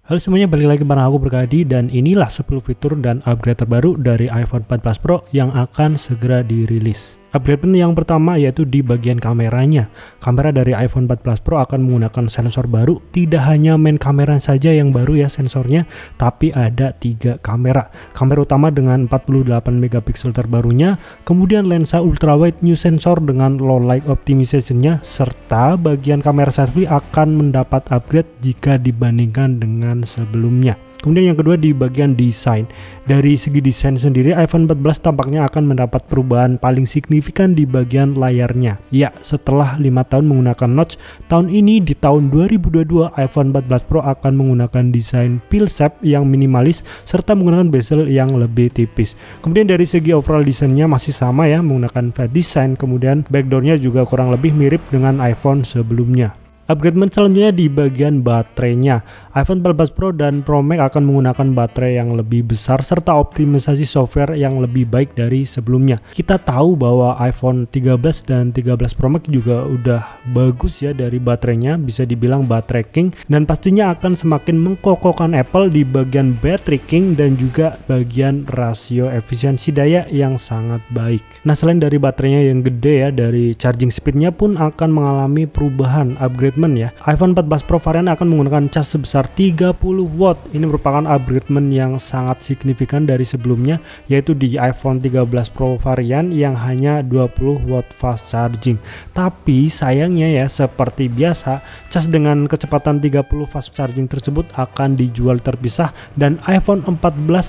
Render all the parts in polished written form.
Halo semuanya, balik lagi bareng aku Berkadi dan inilah 10 fitur dan upgrade terbaru dari iPhone 14 Pro yang akan segera dirilis. Upgrade yang pertama yaitu di bagian kameranya. Kamera dari iPhone 14 Pro akan menggunakan sensor baru. Tidak hanya main kamera saja yang baru ya sensornya, tapi ada 3 kamera. Kamera utama dengan 48 megapiksel terbarunya, kemudian lensa ultrawide new sensor dengan low light optimization-nya, serta bagian kamera selfie akan mendapat upgrade jika dibandingkan dengan sebelumnya. Kemudian yang kedua di bagian desain. Dari segi desain sendiri iPhone 14 tampaknya akan mendapat perubahan paling signifikan di bagian layarnya. Ya, setelah 5 tahun menggunakan notch, tahun ini di tahun 2022 iPhone 14 Pro akan menggunakan desain pill shape yang minimalis serta menggunakan bezel yang lebih tipis. Kemudian dari segi overall desainnya masih sama ya, menggunakan flat design, kemudian backdoornya juga kurang lebih mirip dengan iPhone sebelumnya. Upgrade selanjutnya di bagian baterainya. iPhone 14 Pro dan Pro Max akan menggunakan baterai yang lebih besar serta optimisasi software yang lebih baik dari sebelumnya. Kita tahu bahwa iPhone 13 dan 13 Pro Max juga udah bagus ya dari baterainya, bisa dibilang baterai king, dan pastinya akan semakin mengkokohkan Apple di bagian battery king dan juga bagian rasio efisiensi daya yang sangat baik. Nah, selain dari baterainya yang gede ya, dari charging speednya pun akan mengalami perubahan upgrade ya. iPhone 14 Pro varian akan menggunakan cas sebesar 30 watt. Ini merupakan upgradement yang sangat signifikan dari sebelumnya, yaitu di iPhone 13 Pro varian yang hanya 20 watt fast charging. Tapi sayangnya ya, seperti biasa, cas dengan kecepatan 30 fast charging tersebut akan dijual terpisah dan iPhone 14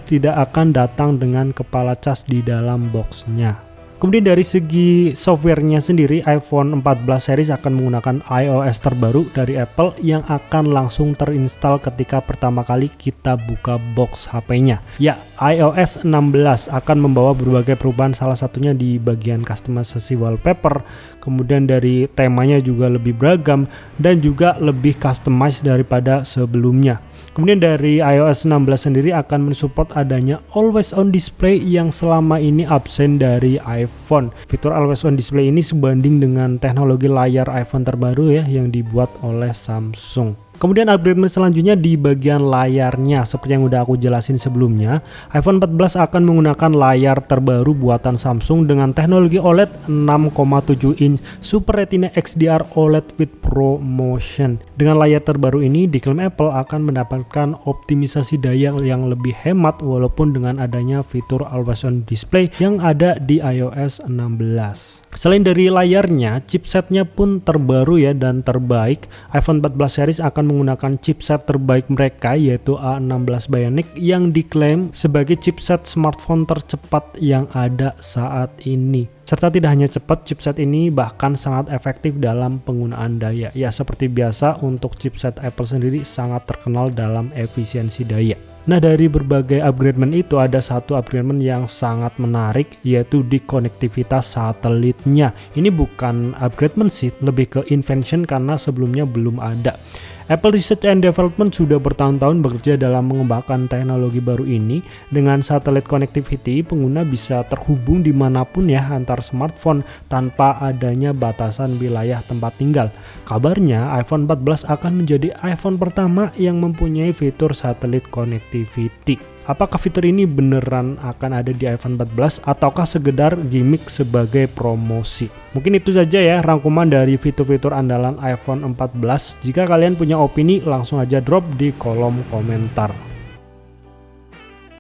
tidak akan datang dengan kepala cas di dalam boxnya. Kemudian dari segi softwarenya sendiri, iPhone 14 series akan menggunakan iOS terbaru dari Apple yang akan langsung terinstall ketika pertama kali kita buka box HP-nya. Ya, iOS 16 akan membawa berbagai perubahan, salah satunya di bagian customizasi wallpaper, kemudian dari temanya juga lebih beragam dan juga lebih customized daripada sebelumnya. Kemudian dari iOS 16 sendiri akan mensupport adanya always on display yang selama ini absen dari iPhone. Fitur always on display ini sebanding dengan teknologi layar iPhone terbaru ya yang dibuat oleh Samsung. Kemudian upgrade selanjutnya di bagian layarnya. Seperti yang udah aku jelasin sebelumnya, iPhone 14 akan menggunakan layar terbaru buatan Samsung dengan teknologi OLED 6,7 inch Super Retina XDR OLED with ProMotion. Dengan layar terbaru ini diklaim Apple akan mendapatkan optimisasi daya yang lebih hemat walaupun dengan adanya fitur always on display yang ada di iOS 16. Selain dari layarnya, chipsetnya pun terbaru ya dan terbaik. iPhone 14 series akan menggunakan chipset terbaik mereka yaitu A16 Bionic yang diklaim sebagai chipset smartphone tercepat yang ada saat ini. Serta tidak hanya cepat, chipset ini bahkan sangat efektif dalam penggunaan daya. Ya, seperti biasa untuk chipset Apple sendiri sangat terkenal dalam efisiensi daya. Nah, dari berbagai upgradement itu ada satu upgradement yang sangat menarik yaitu di konektivitas satelitnya. Ini bukan upgradement sih, lebih ke invention karena sebelumnya belum ada. Apple Research and Development sudah bertahun-tahun bekerja dalam mengembangkan teknologi baru ini. Dengan satelit connectivity, pengguna bisa terhubung dimanapun ya antar smartphone tanpa adanya batasan wilayah tempat tinggal. Kabarnya iPhone 14 akan menjadi iPhone pertama yang mempunyai fitur satelit connectivity. Apakah fitur ini beneran akan ada di iPhone 14 ataukah sekedar gimmick sebagai promosi? Mungkin itu saja ya rangkuman dari fitur-fitur andalan iPhone 14. Jika kalian punya opini langsung aja drop di kolom komentar.